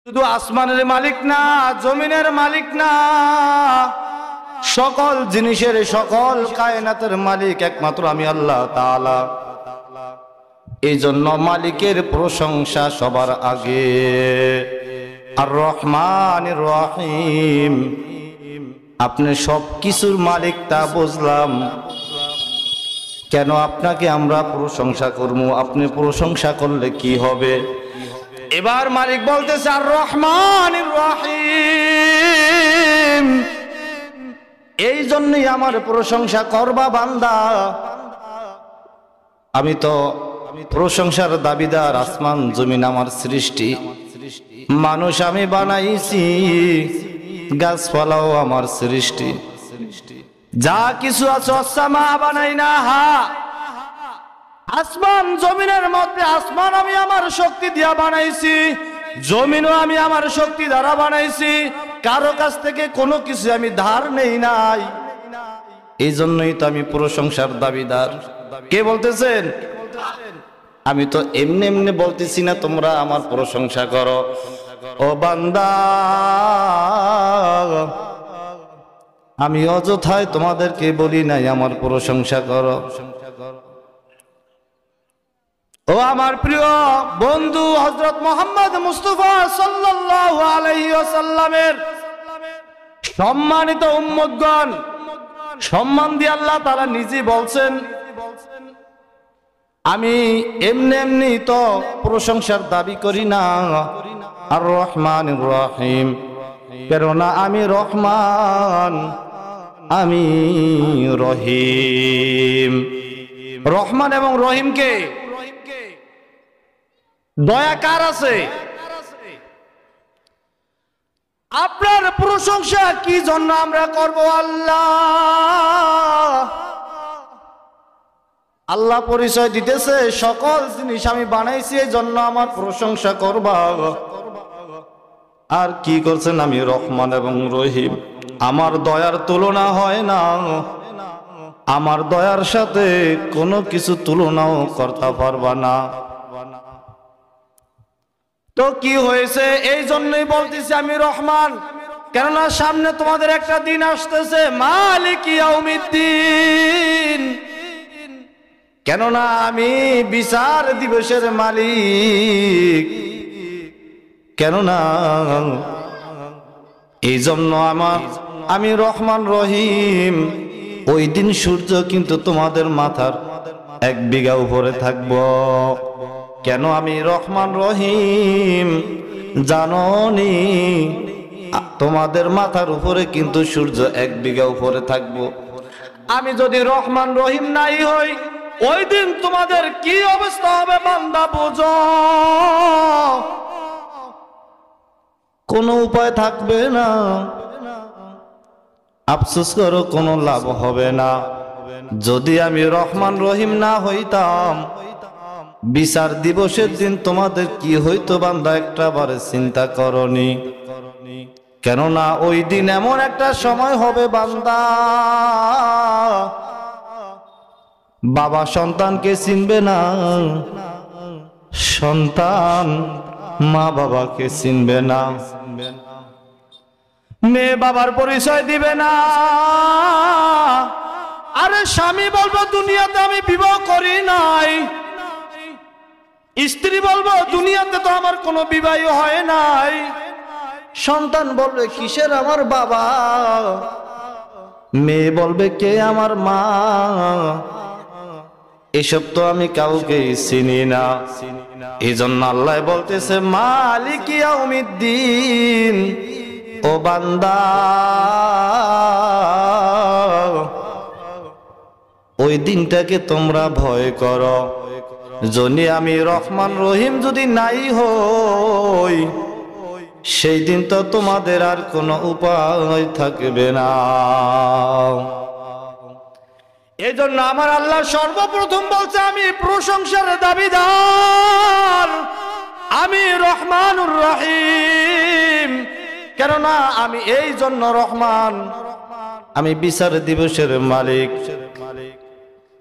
শুধু আসমানের মালিক না, জমিনের মালিক না, সকল জিনিসের, সকল কায়নাতের মালিক একমাত্র আমি আল্লাহ তাআলা। এই জন্য মালিকের প্রশংসা সবার আগে। আর রহমানির রহিম, আপনি সব কিছুর মালিক তা বুঝলাম, কেন আপনাকে আমরা প্রশংসা করব? আপনি প্রশংসা করলে কি হবে? এবার মালিক বলতেছে আর রহমানির রহিম, এই জন্যই আমার প্রশংসা করবা বান্দা। আমি তো প্রশংসার দাবিদার, আসমান জমিন আমার সৃষ্টি, মানুষ আমি বানাইছি, গাছপালাও আমার সৃষ্টি, যা কিছু আছে আসমা বানাই না হা, আসমান জমিনের মধ্যে আসমান আমি আমার শক্তি দিয়া বানাইছি, জমিনও আমি আমার শক্তি দ্বারা বানাইছি, কারো কাছ থেকে কোনো কিছু আমি ধার নেই নাই। এই জন্যই তো আমি প্রশংসার দাবিদার। কে বলতেছেন? আমি তো এমনি এমনি বলতেছি না তোমরা আমার প্রশংসা করো। ও বান্দা, আমি অযথায় তোমাদেরকে বলি নাই আমার প্রশংসা করো। ও আমার প্রিয় বন্ধু হযরত মুহাম্মদ মুস্তাফা সাল্লাল্লাহু আলাইহি ওয়াসাল্লামের সম্মানিত উম্মতগণ, সম্মান দিয়ে আল্লাহ তাআলা নিজে বলছেন, আমি এমনি এমনি তো প্রশংসার দাবি করি না। আর রহমানির রহিম, কেননা আমি রহমান, আমি রহিম। রহমান এবং রহিমকে দয়া কার আছে? আপনার প্রশংসা কি জন্য আমরা করব? আল্লাহ আল্লাহ পরিচয় দিতেছে, সকল জিনিস আমি বানাইছি এই জন্য আমার প্রশংসা করবা। আর কি করছেন? আমি রহমান এবং রহিম, আমার দয়ার তুলনা হয় না, আমার দয়ার সাথে কোনো কিছু তুলনাও করতে পারবা না। তো কি হয়েছে? এই জন্যই বলতেছি আমি রহমান, কেননা সামনে তোমাদের একটা দিন আসতেছে, মালিক ইয়াউমিদ্দিন, কেননা আমি বিচার দিবসের মালিক। কেননা এই জন্য আমি রহমান রহিম। ওই দিন সূর্য কিন্তু তোমাদের মাথার 1 বিঘা উপরে থাকব। কেন আমি রহমান রহিম? জানোনি তোমাদের মাথার উপরে কিন্তু সূর্য 1 বিঘা উপরে থাকবো। আমি যদি রহমান রহিম নাই হই, ওই দিন তোমাদের কি অবস্থা হবে বান্দা বুঝো। কোনো উপায় থাকবে না, আফসোস করো কোনো লাভ হবে না। যদি আমি রহমান রহিম না হইতাম, বিচার দিবসের দিন তোমাদের কি হইতো বান্দা একটা বারে চিন্তা করনি। কেননা ওই দিন এমন একটা সময় হবে বান্দা, বাবা সন্তানকে চিনবে না, সন্তান মা বাবাকে চিনবে না, মেয়ে বাবার পরিচয় দিবে না। আরে স্বামী বলবো দুনিয়াতে আমি বিবাহ করি নাই, স্ত্রী বলবো দুনিয়াতে তো আমার কোনো বিবাহ হয় নাই, সন্তান বলবে কিসের আমার বাবা, মেয়ে বলবে কে আমার মা। এসব তো আমি কাউকে চিনি না। এই জন্য আল্লাহ বলতেছে মালিক ইয়াউমিদ্দিন, ও বান্দা ওই দিনটাকে তোমরা ভয় করো। যদি আমি রহমান রহিম যদি নাই হই, সেই দিন তো তোমাদের আর কোনো উপায় থাকবে না। এই জন্য আমার আল্লাহ সর্বপ্রথম বলছে আমি প্রশংসার দাবিদার, আমি রহমানুর রহিম। কেননা আমি এই জন্য রহমান, আমি বিচার দিবসের মালিক।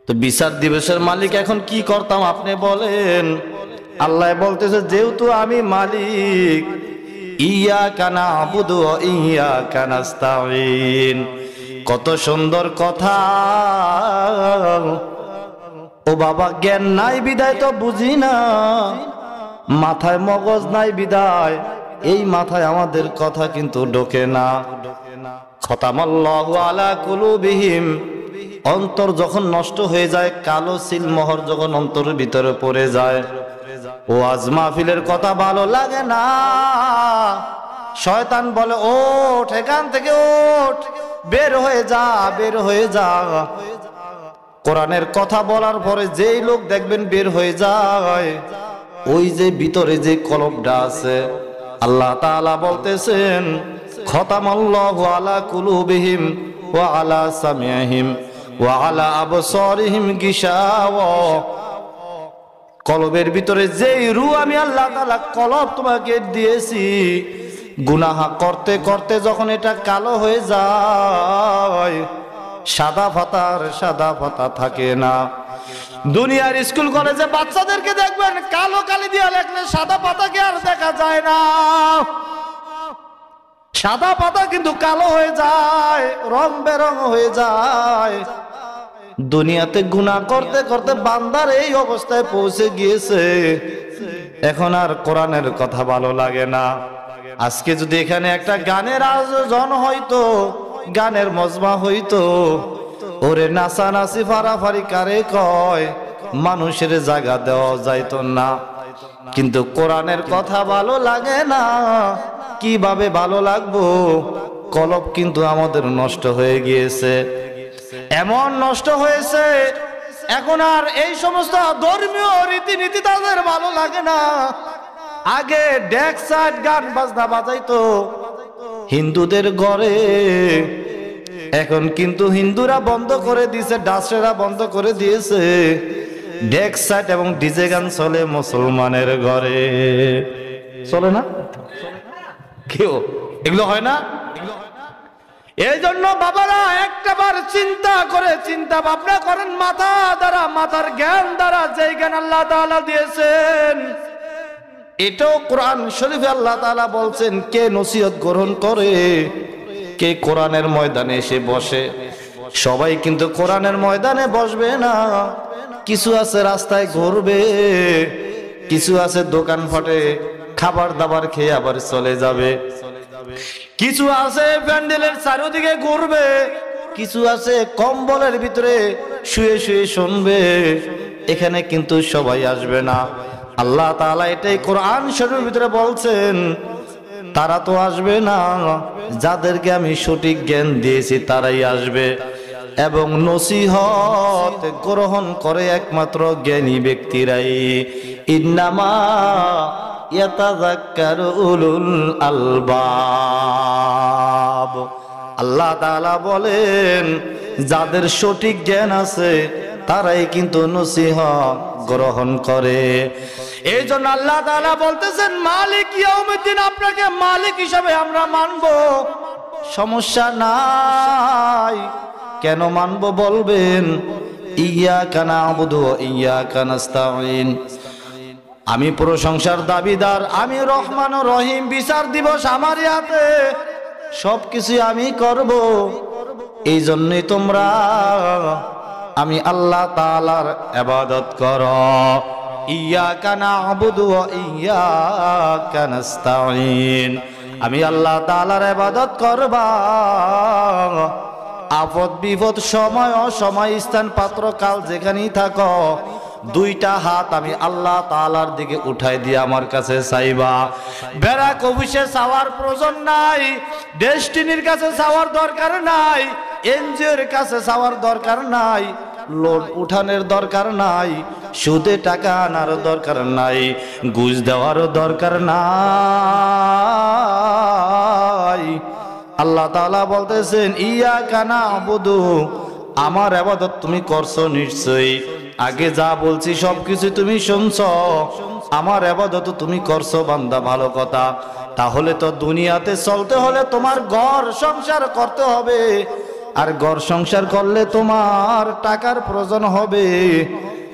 তো বিচার দিবসের মালিক এখন কি করতাম আপনি বলেন? আল্লাহ বলতেছে যেহেতু আমি মালিক, ইয়াকা না'বুদু ওয়া ইয়াকা নাস্তাঈন। কত সুন্দর কথা। ও বাবা, জ্ঞান নাই বিদায় তো বুঝি না, মাথায় মগজ নাই বিদায় এই মাথায় আমাদের কথা কিন্তু ঢোকে না। খতামাল্লাহু আলা কুলুবিহিম, অন্তর যখন নষ্ট হয়ে যায়, কালো সিলমোহর যখন অন্তরের ভিতরে পড়ে যায়, ওয়াজ মাহফিলের কথা ভালো লাগে না। শয়তান বলে ওঠ, এখান থেকে ওঠ, বের হয়ে যা, বের হয়ে যা। কোরআনের কথা বলার পরে যেই লোক দেখবেন বের হয়ে যায়, ওই যে ভিতরে যে কলবটা আছে, আল্লাহ তাআলা বলতেছেন খতামাল্লাহু আলা কুলুবিহিম ওয়া আলা সামিহিম ওয়া আলা আবসারিহিম গিশাওয়া। কলবের ভিতরে যেই রূহ আমি আল্লাহ তাআলা কলব তোমাকে দিয়েছি, গুনাহ করতে করতে যখন এটা কালো হয়ে যায়, সাদা পাতা থাকে না। দুনিয়ার স্কুল কলেজে বাচ্চাদেরকে দেখবেন কালো কালি দিয়ে লেখলে সাদা পাতাকে আর দেখা যায় না। সাদা পাতা কিন্তু কালো হয়ে যায়, রং বেরং হয়ে যায়। দুনিয়াতে গুনাহ করতে করতে বান্দার এই অবস্থায় পৌঁছে গিয়েছে, এখন আর কোরআনের কথা ভালো লাগে না। আজকে যদি এখানে একটা গানের আয়োজন হইতো, গানের মজমা হইতো, ওরে নাচানাচি ফারাফারি কারে কয়, মানুষের জায়গা দেওয়া যাইতো না। কিন্তু কোরআনের কথা ভালো লাগে না, কিভাবে ভালো লাগবো? কলব কিন্তু আমাদের নষ্ট হয়ে গিয়েছে, এমন নষ্ট হয়েছে এখন আর এই সমস্ত ধর্মীয় রীতিনীতি তাদের ভালো লাগে না। আগে ডেক সাইড গান বাজনা বাজাইতো হিন্দুদের ঘরে, এখন কিন্তু হিন্দুরা বন্ধ করে দিয়েছে, ডাসেরা বন্ধ করে দিয়েছে। ডেক সাইড এবং ডিজে গান চলে মুসলমানের ঘরে, চলে না? কেউ এগুলো হয় না? এই জন্য বাবারা একটাবার চিন্তা ভাবনা করেন, মাথা দ্বারা, মাথার জ্ঞান দ্বারা যেই জ্ঞান আল্লাহ তাআলা দিয়েছেন, এটাও কোরআন শরীফে আল্লাহ তাআলা বলছেন, কে নসিহত গ্রহণ করে, কে কোরআনের ময়দানে এসে বসে। সবাই কিন্তু কোরআনের ময়দানে বসবে না। কিছু আছে রাস্তায় ঘুরবে, কিছু আছে দোকান ফাটে খাবার দাবার খেয়ে আবার চলে যাবে, কিছু আছে প্যান্ডেলের চারিদিকে ঘুরবে, কিছু আছে কম্বলের ভিতরে শুয়ে শুয়ে শুনবে। এখানে কিন্তু সবাই আসবে না। আল্লাহ তাআলা এটাই কোরআন শরীফের ভিতরে বলছেন, তারা তো আসবে না, যাদেরকে আমি সঠিক জ্ঞান দিয়েছি তারাই আসবে। এবং নসিহত গ্রহণ করে একমাত্র জ্ঞানী ব্যক্তিরাই। ইন্নামা ইয়াতাযাক্কারু উলুল আলবাব। আল্লাহ তাআলা বলেন, যাদের সঠিক জ্ঞান আছে তারাই কিন্তু নসিহত গ্রহণ করে। এই জন্য আল্লাহ তাআলা বলতেছেন, মালিক ইয়াউমিদ্দিন, আপনাকে মালিক হিসাবে আমরা মানব, সমস্যা নাই। কেন মানব বলবেন? ইয়াকা না'বুদু ওয়া ইয়াকা নাস্তাঈন। আমি প্রশংসার দাবিদার, আমি রহমান ও রহিম, বিচার দিবস আমারই হাতে, সবকিছু আমি করব। এই জন্যই তোমরা আমি আল্লাহ তাআলার ইবাদত করো। ইয়াকা না'বুদু ওয়া ইয়াকা নাস্তাঈন। আমি আল্লাহ তাআলার ইবাদত করবা। আপদ বিপদ, সময় অসময়, স্থান পাত্র কাল যেখানেই থাকো, দুইটা হাত আমি আল্লাহ তাআলার দিকে উঠাই দিয়ে আমার কাছে চাইবা। বেড়া কবিসে চাওয়ার প্রয়োজন নাই, ডেস্টিনির কাছে চাওয়ার দরকার নাই, এনজিওর কাছে চাওয়ার দরকার নাই, লোন উঠানের দরকার নাই, সুদে টাকা আনার দরকার নাই, ঘুষ দেওয়ারও দরকার নাই। আল্লাহ তাআলা বলতেছেন, ইয়াকা না'বুদু, আমার ইবাদত তুমি করছো নিশ্চয়ই। আগে যা বলছি সবকিছু তুমি শুনছো, আমার ইবাদত তুমি করছো বান্দা, ভালো কথা। তাহলে তো দুনিয়াতে চলতে হলে তোমার ঘর সংসার করতে হবে, আর ঘর সংসার করলে তোমার টাকার প্রয়োজন হবে।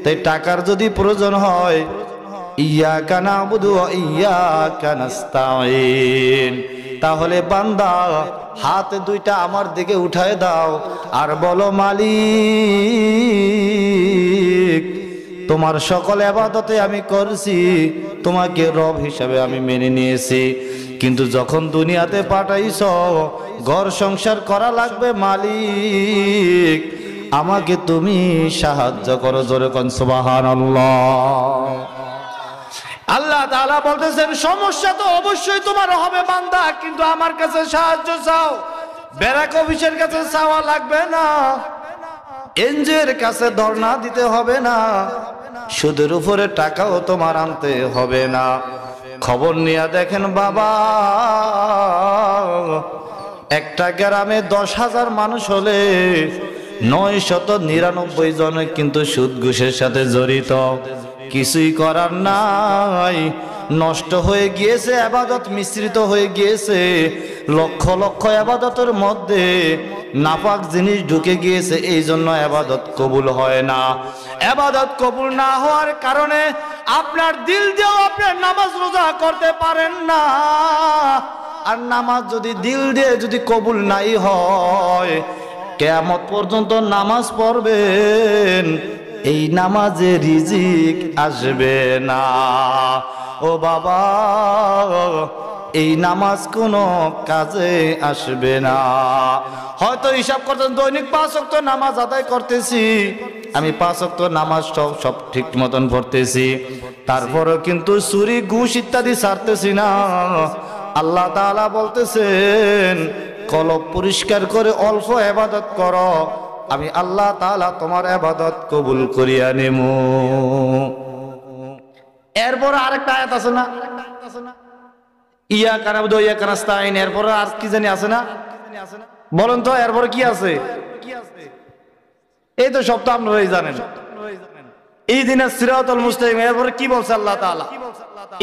তাই টাকার যদি প্রয়োজন হয়, ইয়াকা নাবুদু ওয়া ইয়াকা নাস্তাঈন। তাহলে বান্দা হাত দুইটা আমার দিকে উঠায় দাও আর বলো, মালিক তোমার সকল ইবাদতে আমি করছি, তোমাকে রব হিসাবে আমি মেনে নিয়েছি, কিন্তু যখন দুনিয়াতে পাঠাইছো ঘর সংসার করা লাগবে, মালিক আমাকে তুমি সাহায্য করো। জোরে কোন সুবহানাল্লাহ। আল্লাহ তাআলা বলতেছেন, সমস্যা তো অবশ্যই তোমার হবে বান্দা, কিন্তু আমার কাছে সাহায্য চাও। ব্যারাক অফিসের কাছে চাওয়া লাগবে না, এনজিওর কাছে ধর্ণা দিতে হবে না, সুদের উপরে টাকাও তোমার আনতে হবে না। খবর নিয়ে দেখেন বাবা, একটা গ্রামে 10,000 মানুষ হলে 999 জন কিন্তু সুদ ঘুষের সাথে জড়িত। কিছুই করার নাই, নষ্ট হয়ে গিয়েছে, ইবাদত মিশ্রিত হয়ে গিয়েছে। লক্ষ লক্ষ ইবাদতের মধ্যে নাপাক জিনিস ঢুকে গিয়েছে, এই জন্য ইবাদত কবুল হয় না। ইবাদত কবুল না হওয়ার কারণে আপনার দিল দিয়েও আপনার নামাজ রোজা করতে পারেন না। আর নামাজ যদি দিল দিয়ে যদি কবুল নাই হয়, কিয়ামত পর্যন্ত নামাজ পড়বেন, এই নামাজে রিজিক আসবে না। ও বাবা, এই নামাজ কোনো কাজে আসবে না। হয়তো হিসাব করতেন দৈনিক 5 ওয়াক্ত নামাজ আদায় করতেছি, আমি 5 ওয়াক্ত নামাজ সব ঠিক মতন পড়তেছি, তারপরেও কিন্তু চুরি ঘুষ ইত্যাদি ছাড়তেছি না। আল্লাহ তাআলা বলতেছেন, কলব পরিষ্কার করে অল্প ইবাদত করো, আমি আল্লাহ তাআলা তোমার ইবাদত কবুল করিয়া নেমু। এরপর আরেকটা আয়াত আছে না, ইয়াকা নাবুদু ওয়া ইয়াকা নাস্তাঈন। এরপর আর কি জানি আছে না, বলেন তো এরপর কি আছে? এই তো সব তো আপনারাই জানেন, ইহদিনাস সিরাতাল মুস্তাকিম। এরপর কি বলছে আল্লাহ তাআলা?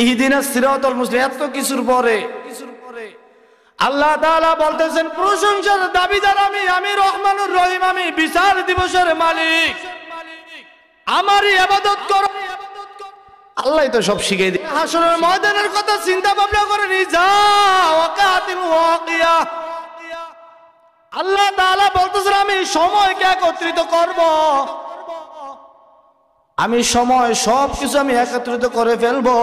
ইহদিনাস সিরাতাল মুস্তাকিম। এত কিছুর পরে আল্লাহ তাআলা বলতেছেন, প্রশংসার দাবিদার আমি রহমানুর রহিম, আমি বিচার দিবসের মালিক, আমারই ইবাদত করো। আল্লাহ তো সব শিখিয়ে দিই। হাসরের ময়দানের কথা চিন্তা ভাবনা করে নি, যাও ওয়াকাতিল ওয়াকিয়া। আল্লাহ তাআলা বলতেছেন, আমি সময়কে একত্রিত করব, আমি সময় সবকিছু আমি একত্রিত করে ফেলবো।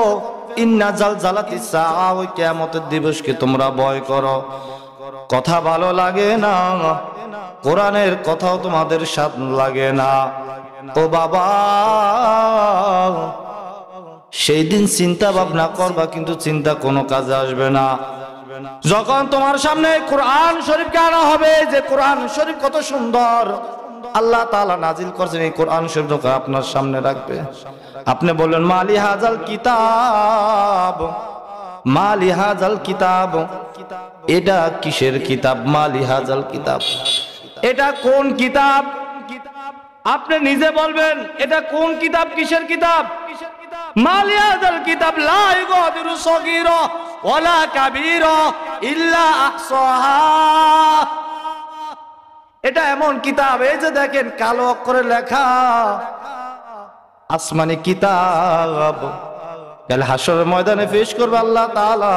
ইন্না জালজালাতিস সাআ, ওই কিয়ামতের দিবসকে তোমরা ভয় করো। কথা ভালো লাগে না, কোরআনের কথাও তোমাদের স্বাদ লাগে না। ও বাবা, সেই দিন চিন্তা ভাবনা করবা, কিন্তু চিন্তা কোনো কাজে আসবে না। যখন তোমার সামনে কোরআন শরীফকে আনা হবে, যে কোরআন শরীফ কত সুন্দর, আল্লাহ তাআলা নাজিল করছেন, এই কোরআন শরীফ যখন আপনার সামনে রাখবে, আপনি বললেন, মালি হাজাল কিতাব, মালি হাজাল কিতাব, এটা কিসের কিতাব? মালি হাজাল কিতাব, এটা কোন কিতাব? আপনি নিজে বলবেন, এটা কোন কিতাব, কিসের কিতাব? মালি হাজাল কিতাব লা ইউগাদিরু সগীরা ওয়ালা কাবীরা ইল্লা আহসাহা। এটা এমন কিতাব, এই যে দেখেন কালো অক্ষরে লেখা, আসমানি কিতাব, কাল হাসরের ময়দানে পেশ করবে আল্লাহ তাআলা।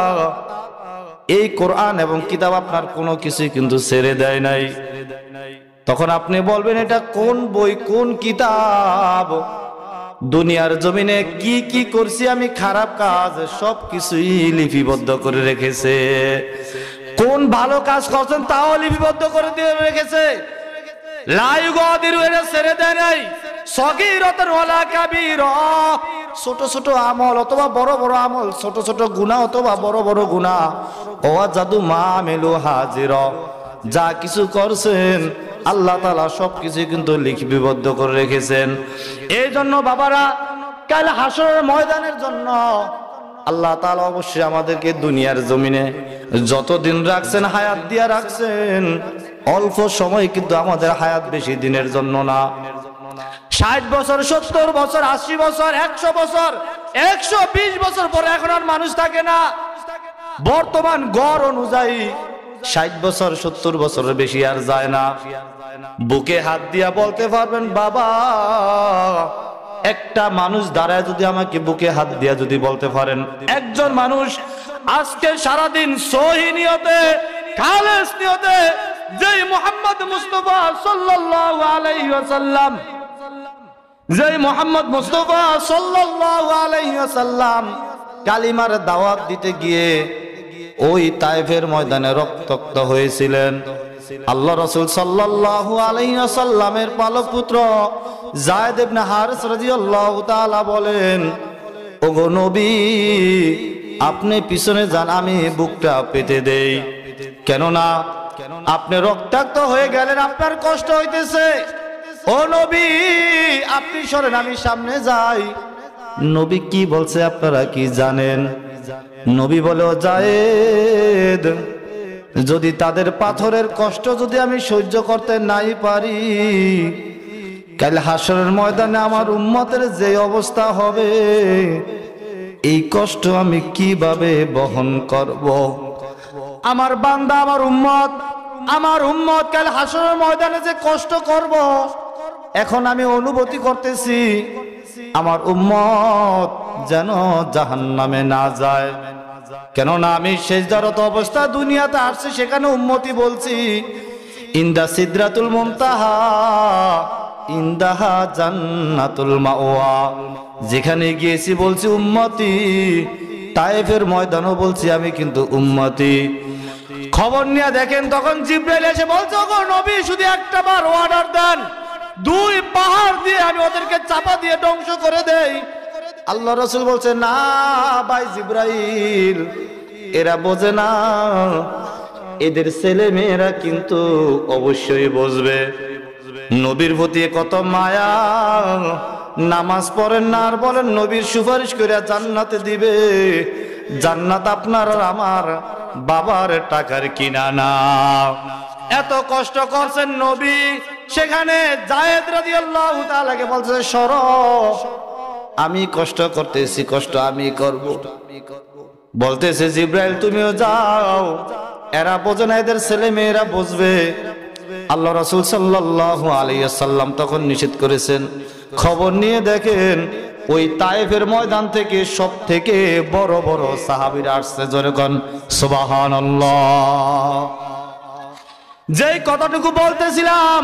এই কোরআন এবং কিতাব আপনার কোনো কিছু কিন্তু ছেড়ে দেয় নাই। তখন আপনি বলবেন, এটা কোন বই, কোন কিতাব? দুনিয়ার জমিনে কি কি করছি আমি খারাপ কাজ, সব কিছুই লিপিবদ্ধ করে রেখেছে। কোন ভালো কাজ করছেন তাও লিপিবদ্ধ করে দিয়ে রেখেছে। লা ইউগাদিরু, এটা ছেড়ে দেয় নাই। সগীরাতান ওয়ালা কাবীরা, ছোট ছোট আমল অথবা বড় বড় আমল, ছোট ছোট গুনাহ অথবা বড় বড় গুনাহ, ওয়াজাদু মা আমিলু হাজিরা, যা কিছু করছেন আল্লাহ তাআলা সবকিছু কিন্তু লিপিবদ্ধ করে রেখেছেন। এই জন্য বাবারা, কাল হাসরের ময়দানের জন্য আল্লাহ তাআলা অবশ্যই আমাদেরকে দুনিয়ার জমিনে যতদিন রাখছেন, হায়াত দিয়া রাখছেন, অল্প সময় কিন্তু আমাদের হায়াত বেশি দিনের জন্য না। 60 বছর, 70 বছর, 80 বছর, 100 বছর, 120 বছর পরে এখন আর মানুষ থাকে না। বর্তমান গড় অনুযায়ী 60 বছর, 70 বছরের বেশি আর যায় না। বুকে হাত দিয়া বলতে পারবেন, বাবা একটা মানুষ দাঁড়ায় যদি আমাকে বুকে হাত দিয়া যদি বলতে পারেন, একজন মানুষ আজকে সারাদিন সহি নিয়তে খালেস নিয়তে যেই মুহাম্মদ মুস্তাফা সাল্লাল্লাহু আলাইহি ওয়াসাল্লাম, যেই মুহাম্মদ মুস্তাফা সাল্লাল্লাহু আলাইহি ওয়াসাল্লাম কালিমার দাওয়াত দিতে গিয়ে ওই তায়েফের ময়দানে রক্তাক্ত হয়েছিলেন, আল্লাহ রাসূল সাল্লাল্লাহু আলাইহি ওয়াসাল্লামের পালক পুত্র যায়েদ ইবনে হারিস রাদিয়াল্লাহু তাআলা বলেন, ওগো নবী আপনি পিছনে যান, আমি বুকটা পেতে দেই, কেননা আপনি রক্তাক্ত হয়ে গেলেন, আপনার কষ্ট হইতেছে। ও নবী আপনি সরেন, আমি সামনে যাই। নবী কি বলছে আপনারা কি জানেন? নবী বলে, ও যায়েদ, যদি তাদের পাথরের কষ্ট যদি আমি সহ্য করতে নাই পারি, কাল হাসরের ময়দানে আমার উম্মতের যে অবস্থা হবে, এই কষ্ট আমি কিভাবে বহন করব? আমার বান্দা আমার উম্মত কাল হাসরের ময়দানে যে কষ্ট করব, এখন আমি অনুভূতি করতেছি আমার উম্মত যেন জাহান্নামে না যায়। কেননা আমি সেজদারত অবস্থা দুনিয়াতে আসছি, সেখানে উম্মতি বলছি, ইন্দা সিদরাতুল মুনতাহা ইন্দাহা জান্নাতুল মাওয়া, যেখানে গিয়েছি বলছি উম্মতি, তায়েফের ময়দানও বলছি আমি কিন্তু উম্মতি। খবর নিয়ে দেখেন তখন জিবরাইল এসে বলছে, ওগো নবী শুধু একটা বার অর্ডার দেন, 2 পাহাড় দিয়ে আমি ওদেরকে চাপা দিয়ে ধ্বংস করে দেই। আল্লাহ রাসূল বলছে, না ভাই জিবরাইল, এরা বোঝে না, এদের ছেলে মেয়েরা কিন্তু অবশ্যই বুঝবে। নবীর প্রতি কত মায়া, নামাজ পড়েন না আর বলেন নবীর সুপারিশ করে জান্নাতে দিবে। জান্নাত আপনার আর আমার বাবার টাকার কিনা না। এত কষ্ট করছেন নবী, সেখানে যায়েদ রাদিয়াল্লাহু তাআলাকে বলছে, সরো, আমি কষ্ট করতেছি, কষ্ট আমি করব। বলতেছে জিবরাইল তুমিও যাও, এরা বোঝে না, এদের ছেলে মেয়েরা বুঝবে। আল্লাহ রাসূল সাল্লাল্লাহু আলাইহি ওয়াসাল্লাম তখন নিষেধ করেছেন। খবর নিয়ে দেখেন ওই তায়েফের ময়দান থেকে সব থেকে বড় বড় সাহাবীরা আসছে, জোরে কোন সুবহানাল্লাহ। যেই কথাটুকু বলতেছিলাম,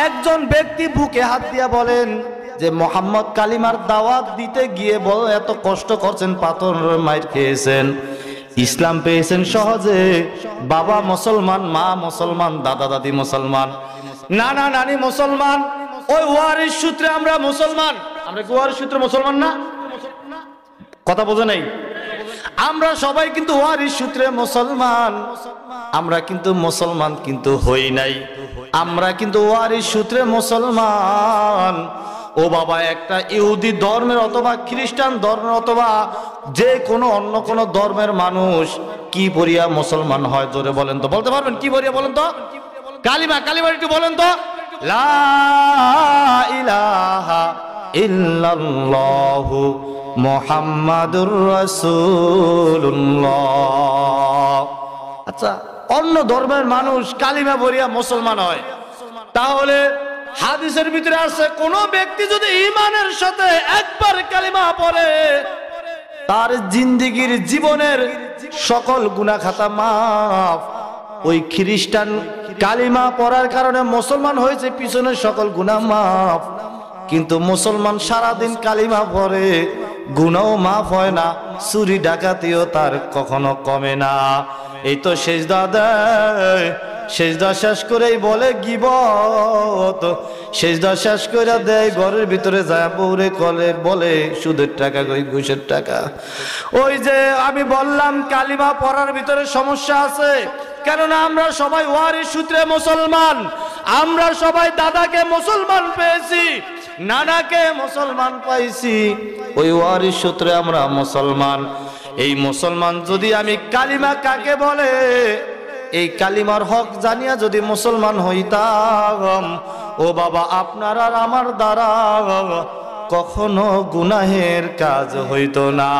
একজন ব্যক্তি বুকে হাত দিয়া বলেন যে মুহাম্মদ কালিমার দাওয়াত দিতে গিয়ে বল এত কষ্ট করছেন, পাথর মাইর খেয়েছেন, ইসলাম পেয়েছেন সহজে, বাবা মুসলমান, মা মুসলমান, দাদা দাদি মুসলমান, নানা নানি মুসলমান, ওই ওয়ারিস সূত্রে আমরা মুসলমান। আমরা কি ওয়ারিস সূত্রে মুসলমান না? কথা বোঝে নাই? আমরা সবাই কিন্তু ওয়ারিস সূত্রে মুসলমান, আমরা কিন্তু মুসলমান কিন্তু হই নাই, আমরা কিন্তু ওয়ারিস সূত্রে মুসলমান। ও বাবা, একটা ইহুদি ধর্মের অথবা খ্রিস্টান ধর্মের অথবা যে কোনো অন্য কোনো ধর্মের মানুষ কি পড়িয়া মুসলমান হয়? জোরে বলেন তো, বলতে পারবেন কি পড়িয়া? বলেন তো, কালিমা একটু বলেন তো, লা ইলাহা ইল্লাল্লাহু মুহাম্মাদুর রাসূলুল্লাহ। আচ্ছা, অন্য ধর্মের মানুষ কালিমা পড়িয়া মুসলমান হয়, তাহলে হাদিসের ভিতরে আছে কোন ব্যক্তি যদি ঈমানের সাথে একবার কালিমা পড়ে, তার জিন্দেগীর জীবনের সকল গুনাহ খাতা মাফ। ওই খ্রিস্টান কালিমা পড়ার কারণে মুসলমান হয়েছে, পিছনের সকল গুনাহ মাফ, কিন্তু মুসলমান সারাদিন কালিমা পড়ে, গুনাহও মাফ হয় না, চুরি ডাকাতিও তার কখনো কমে না। এই তো সেজদা দেয়, সেজদা শেষ করেই বলে গীবত, সেজদা শেষ করে দেয় ঘরের ভিতরে যায় বউরে কলে বলে সুদের টাকা, ঘুষের টাকা। ওই যে আমি বললাম কালিমা পড়ার ভিতরে সমস্যা আছে, কেননা আমরা সবাই ওয়ারিস সূত্রে মুসলমান, আমরা সবাই দাদাকে মুসলমান পেয়েছি, নানাকে মুসলমান পাইছি, ওই ওয়ারিস সূত্রে আমরা মুসলমান। এই মুসলমান যদি আমি কালিমা কাকে বলে, এই কালিমার হক জানিয়া যদি মুসলমান হইতাম, ও বাবা আপনার আর আমার দ্বারা কখনো গুনাহের কাজ হইতো না।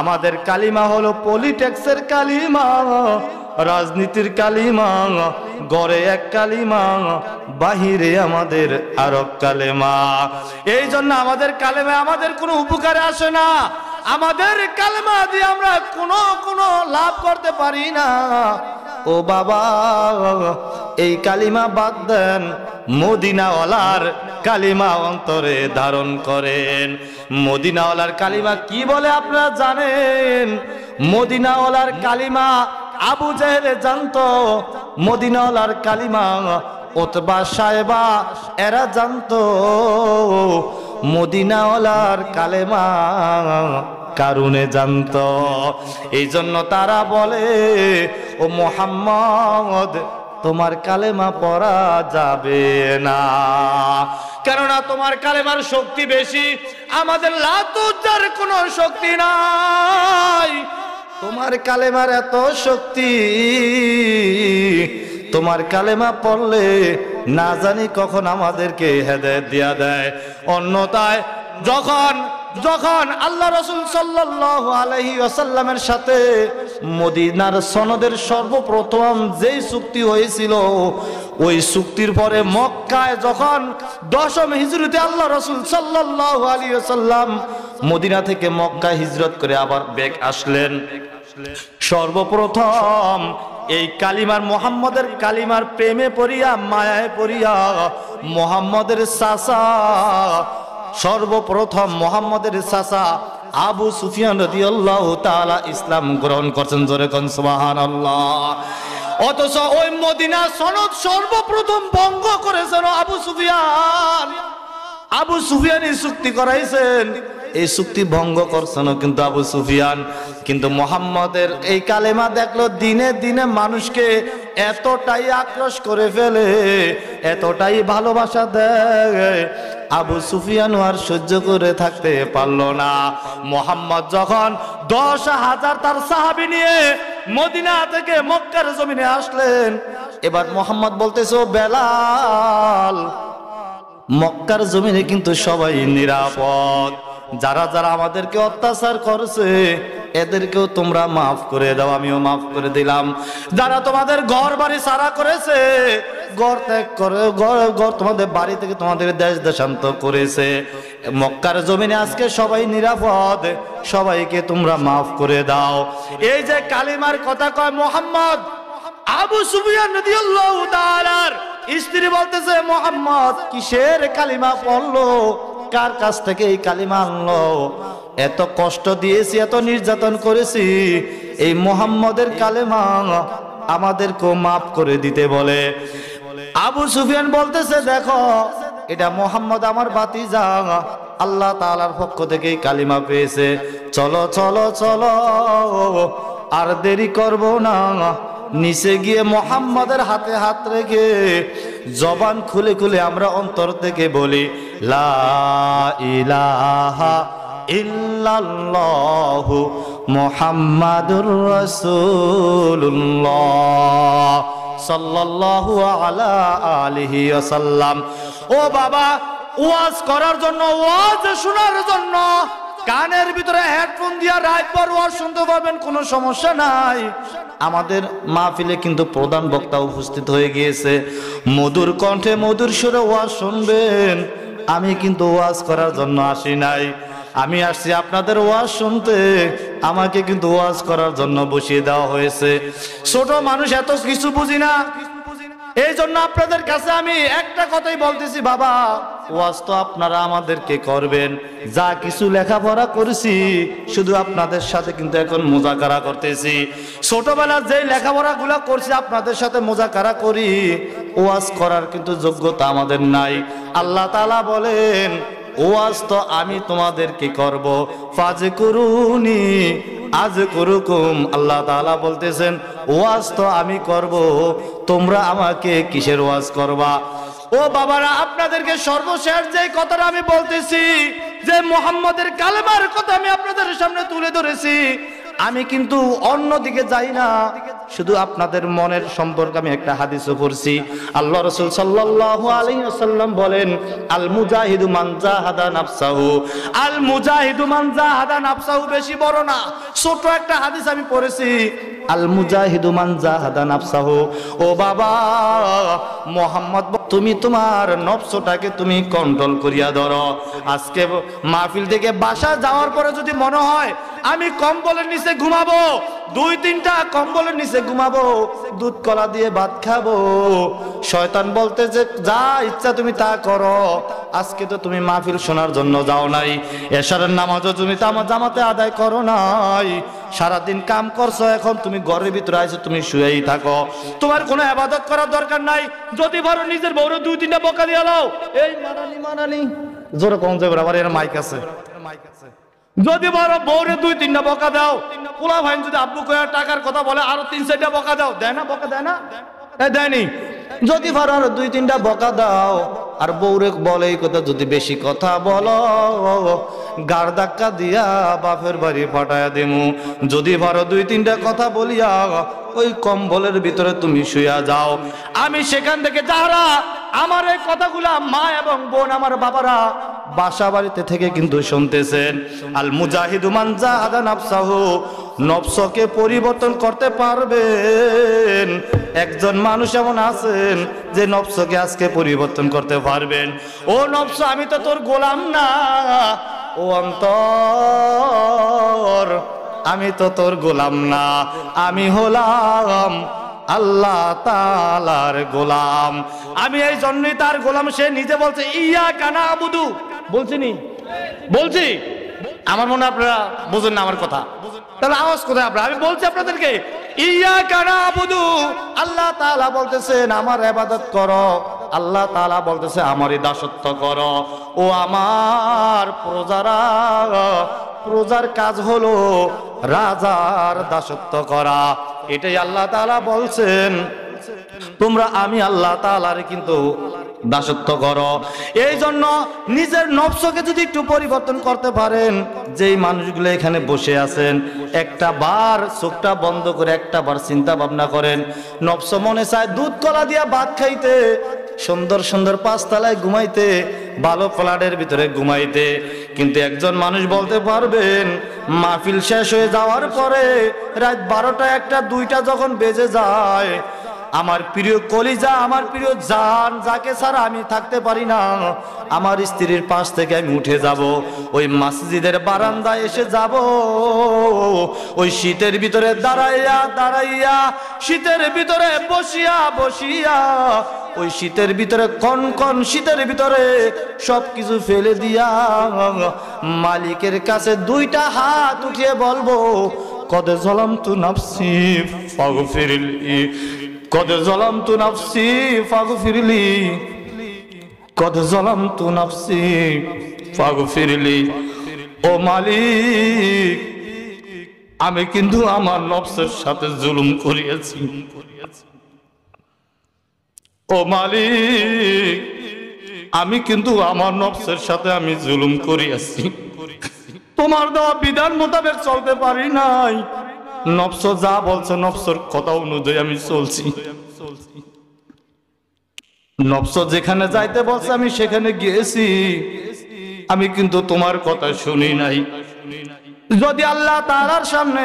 আমাদের কালিমা হলো পলিটিক্সের কালিমা, রাজনীতির কালিমা, গড়ে এক কালিমা, বাহিরে আমাদের আরেক কালেমা। এই জন্য আমাদের কালেমা আমাদের কোনো উপকারে আসে না, আমাদের কালেমা দিয়ে আমরা কোনো লাভ করতে পারি না। ও বাবা, এই কালিমা বাদ দেন, মদিনাওয়ালার কালিমা অন্তরে ধারণ করেন। মদিনাওয়ালার কালিমা কি বলে আপনারা জানেন? মদিনাওয়ালার কালিমা আবু জেহেল জানতো, মদিনাওয়ালার কালিমা উতবা সাহেবা এরা জানতো, মদিনাওয়ালার কালেমা কারুনে জানতো। এই জন্য তারা বলে, ও মুহাম্মদ তোমার কালেমা পড়া যাবে না, কেননা তোমার কালেমার শক্তি বেশি, আমাদের লাত উজ্জার কোনো শক্তি নাই। তোমার কালেমার এত শক্তি, তোমার কালেমা পড়লে না জানি কখন আমাদেরকে হেদায়েত দিয়া দেয়। অন্যথায় যখন আল্লাহ রাসূল সাল্লাল্লাহু আলাইহি ওয়াসাল্লামের সাথে মদিনার সনদের সর্বপ্রথম যেই চুক্তি হয়েছিল, ওই চুক্তির পরে মক্কায় যখন 10ম হিজরতে আল্লাহ রাসূল সাল্লাল্লাহু আলাইহি ওয়াসাল্লাম মদিনা থেকে মক্কায় হিজরত করে আবার ব্যাক আসলেন, সর্বপ্রথম এই কালিমার মুহাম্মদের কালিমার প্রেমে পড়িয়া মায়ায় পড়িয়া মুহাম্মদের চাচা, সর্বপ্রথম মুহাম্মদের চাচা আবু সুফিয়ান রাদিয়াল্লাহু তাআলা ইসলাম গ্রহণ করছেন। জোরে কোন সুবহানাল্লাহ। অথচ ওই মদিনা সনদ সর্বপ্রথম ভঙ্গ করেছেন আবু সুফিয়ান। আবু সুফিয়ান এই চুক্তি করাইছেন, এই চুক্তি ভঙ্গ করছেন কিন্তু আবু সুফিয়ান। কিন্তু মুহাম্মদের এই কালেমা দেখলো দিনে দিনে মানুষকে এতটাই আক্রোশ করে ফেলে, এতটাই ভালোবাসা দেয়, আবু সুফিয়ান আর সহ্য করে থাকতে পারলো না। মুহাম্মদ যখন 10,000 তার সাহাবী নিয়ে মদিনা থেকে মক্কার জমিনে আসলেন, এবার মুহাম্মদ বলতেছে, ও বেলাল, মক্কার জমিনে কিন্তু সবাই নিরাপদ, যারা যারা আমাদেরকে অত্যাচার করছে এদেরকেও তোমরা মাফ করে দাও, আমিও মাফ করে দিলাম। যারা তোমাদের ঘর বাড়ি ছাড়া করেছে, ঘর ত্যাগ করে ঘর তোমাদের বাড়ি থেকে তোমাদের দেশ দেশান্তর করেছে, মক্কার জমিনে আজকে সবাই নিরাপদ, সবাইকে তোমরা মাফ করে দাও। এই যে কালিমার কথা কয় মুহাম্মদ, আবু সুফিয়ান রাদিয়াল্লাহু তাআলার স্ত্রী বলতেছে, মুহাম্মদ কিসের কালিমা পড়লো, কার কাছ থেকে এই কালিমা আনলো, এত কষ্ট দিয়েছি, এত নির্যাতন করেছি, এই মুহাম্মদের কালেমা আমাদেরকেও মাফ করে দিতে বলে। আবু সুফিয়ান বলতেছে, দেখো এটা মুহাম্মদ আমার ভাতিজা, আল্লাহ তাআলার পক্ষ থেকে এই কালিমা পেয়েছে, চলো চলো চলো, আর দেরি করব না। নিচে গিয়ে মুহাম্মদের হাতে হাত রেখে জবান খুলে খুলে আমরা অন্তর থেকে বলি, লা ইলাহা ইল্লাল্লাহু মুহাম্মাদুর রাসূলুল্লাহ সাল্লাল্লাহু আলা আলিহি ওয়াসাল্লাম। ও বাবা, ওয়াজ করার জন্য, ওয়াজ শোনার জন্য কানের ভিতরে হেডফোন দিয়া রাতভর ওয়াজ শুনতে পারবেন, কোনো সমস্যা নাই। আমাদের মাহফিলে কিন্তু প্রধান বক্তা উপস্থিত হয়ে গিয়েছে, মধুর কণ্ঠে মধুর সুরে ওয়াজ শুনবেন। আমি কিন্তু ওয়াজ করার জন্য আসি নাই, আমি আসছি আপনাদের ওয়াজ শুনতে। আমাকে কিন্তু ওয়াজ করার জন্য বসিয়ে দেওয়া হয়েছে। ছোট মানুষ, এত কিছু বুঝি না, এই জন্য আপনাদের কাছে আমি একটা কথাই বলতেছি, বাবা ওয়াজ তো আপনারা আমাদেরকে করবেন, যা কিছু লেখাপড়া করেছি শুধু আপনাদের সাথে কিন্তু এখন মুজাকারা করতেছি। ছোটবেলার যেই লেখাপড়া গুলা করছি আপনাদের সাথে মুজাকারা করি, ওয়াজ করার কিন্তু যোগ্যতা আমাদের নাই। আল্লাহ তাআলা বলেন, ওয়াজ তো আমি তোমাদেরকে করব, ফাজকুরুনি আযকুরুকুম। আল্লাহ তাআলা বলতেছেন, ওয়াজ তো আমি করব, তোমরা আমাকে কিসের ওয়াজ করবা? ও বাবারা, আপনাদেরকে সর্বশেষ যে কথাটা আমি বলতেছি, যে মুহাম্মদের কালেমার কথা আমি আপনাদের সামনে তুলে ধরেছি, আমি কিন্তু অন্যদিকে যাই না, শুধু আপনাদের মনের সম্পর্কে আমি একটা হাদিসও পড়ছি। আল্লাহ রাসূল সাল্লাল্লাহু আলাইহি ওয়াসাল্লাম বলেন, আল মুজাহিদু মান জাহাদা নাফসাহু। আল মুজাহিদু মান জাহাদা নাফসাহু বেশি বড় না, ছোট একটা হাদিস আমি পড়েছি। আল মুজাহিদু মান জাহাদা নাফসাহু। ও বাবা মুহাম্মদ, তুমি তোমার নফসটাকে তুমি কন্ট্রোল করিয়া ধরো। আজকে মাহফিল থেকে বাসা যাওয়ার পরে যদি মনে হয় আমি কম্বলের নিচে ঘুমাবো, 2-3টা কম্বলের নিচে ঘুমাবো, দুধ কলা দিয়ে ভাত খাবো, শয়তান বলতে যে যা ইচ্ছা তুমি তা করো। আজকে তো তুমি মাহফিল শোনার জন্য যাও নাই, এশারের নামাজও তুমি জামাতে আদায় করো নাই, সারাদিন কাম করছো, এখন তুমি ঘরের ভিতরে আইছো, তুমি শুয়েই থাকো, তোমার কোনো ইবাদত করার দরকার নাই। যদি পারো নিজের বউরে 2-3টা বকা দিয়ে দাও, এই মানানি জোরে কোন যাবে, আবার এর মাইক আছে, যদি বড় বউরে 2-3টা বকা দাও, পোলা ভাই যদি আব্বু কয়ার টাকার কথা বলে আরো 3-4টা বকা দাও, দেয় না? বকা দেয় না? দেয়নি। যদি পারো আরো 2-3টা বকা দাও। আর বউরে বলে এই কথা, যদি বেশি কথা বলো গাড় ধাক্কা দিয়া বাপের বাড়ি পাঠায়া দেমু। যদি পারো 2-3টা কথা বলিয়া ওই কম্বলের ভিতরে তুমি শুয়া যাও। আমি সেখান থেকে যারা আমার এই কথাগুলা মা এবং বোন আমার বাবারা বাসা বাড়িতে থেকে কিন্তু শুনতেছেন, আল মুজাহিদু মান জাহাদা নাফসাহু, নফসকে পরিবর্তন করতে পারবেন। একজন মানুষ এমন আছেন যে নফসকে আজকে পরিবর্তন করতে পারবেন। ও নফস, আমি তো তোর গোলাম না। ও অন্তর, আমি তো তোর গোলাম না, আমি হলাম আল্লাহ তাআলার গোলাম। আমি এই জন্যই তার গোলাম। সে নিজে বলছে ইয়াকা না'বুদু, বলছিনি? বলছি। আমার মনে আপনারা বুঝেন না আমার কথা, তাহলে আওয়াজ কোথায় আপনারা? আমি বলছি আপনাদেরকে ইয়াকা না'বুদু, আল্লাহ তাআলা বলতেছেন আমার ইবাদত করো, আল্লাহ তাআলা বলতেছে আমারই দাসত্ব করো। ও আমার প্রজারা, প্রজার কাজ হলো রাজার দাসত্ব করা, এটাই আল্লাহ তাআলা বলছেন। তোমরা আমি আল্লাহ তাআলার কিন্তু দাসত্ব করো। এই জন্য নিজের নফসকে যদি একটু পরিবর্তন করতে পারেন, যেই মানুষগুলো এখানে বসে আছেন, একটা বার চোখটা বন্ধ করে একটা বার চিন্তা ভাবনা করেন, নফস মনে চায় দুধ কলা দিয়া ভাত খাইতে, সুন্দর সুন্দর 5 তলায় ঘুমাইতে, ভালো ফ্ল্যাটের ভিতরে ঘুমাইতে, কিন্তু একজন মানুষ বলতে পারবেন মাহফিল শেষ হয়ে যাওয়ার পরে রাত 12টা 1টা 2টা যখন বেজে যায়, আমার প্রিয় কলিজা, আমার প্রিয় জান, যাকে ছাড়া আমি থাকতে পারি না, আমার স্ত্রীর পাশ থেকে আমি উঠে যাব, ওই মসজিদের বারান্দায় এসে যাব, ওই শীতের ভিতরে দাঁড়াইয়া দাঁড়াইয়া, শীতের ভিতরে বসিয়া বসিয়া, ওই শীতের ভিতরে কনকন শীতের ভিতরে সবকিছু ফেলে দিয়া মালিকের কাছে 2টা হাত উঠিয়ে বলবো কদ যালামতু নাফসি ফাগফিরলি, কদ যালামতু নাফসি ফাগফিরলি, কদ যালামতু নাফসি ফাগফিরলি। ও মালিক, আমি কিন্তু আমার নফসের সাথে জুলুম করিয়েছি। ও মালিক, আমি কিন্তু আমার নফসের সাথে আমি জুলুম করিয়েছি, তোমার দেওয়া বিধান মোতাবেক চলতে পারি নাই। নফস যা বলছে নফসের কথা অনুযায়ী আমি চলছি, নফস যেখানে যাইতে বলছে আমি সেখানে গিয়েছি, আমি কিন্তু তোমার কথা শুনি নাই। যদি আল্লাহ তাআলার সামনে,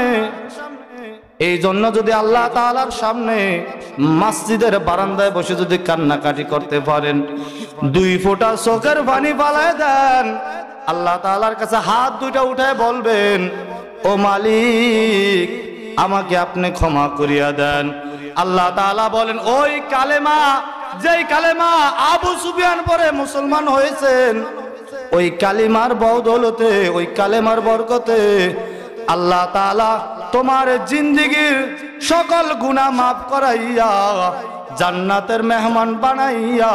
এই জন্য যদি আল্লাহ তাআলার সামনে মসজিদের বারান্দায় বসে যদি কান্নাকাটি করতে পারেন, 2 ফোঁটা চোখের পানি ফালায় দেন, আল্লাহ তাআলার কাছে হাত 2টা উঠায় বলবেন ও মালিক আমাকে আপনি ক্ষমা করিয়া দেন। আল্লাহ তাআলা বলেন ওই কালেমা, যেই কালেমা আবু সুফিয়ান পরে মুসলমান হয়েছেন, ওই কালিমার বদৌলতে, ওই কালেমার বরকতে আল্লাহ তাআলা তোমার জিন্দেগীর সকল গুনাহ মাফ করাইয়া জান্নাতের মেহমান বানাইয়া,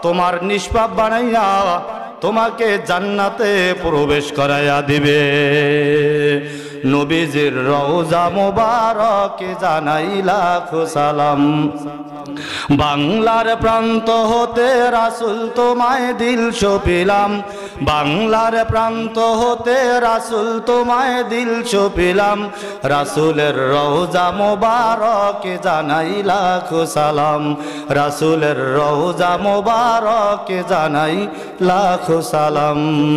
তোমার নিষ্পাপ বানাইয়া তোমাকে জান্নাতে প্রবেশ করাইয়া দিবে। নবীজির রওজা মোবারকে জানাই লাখো সালাম, বাংলার প্রান্ত হতে রাসূল তোমায় দিল সপিলাম, বাংলার প্রান্ত হতে রাসূল তোমায় দিল সপিলাম, রাসূলের রওজা মোবারকে জানাই লাখো সালাম, রাসূলের রওজা মোবারকে জানাই লাখো সালাম।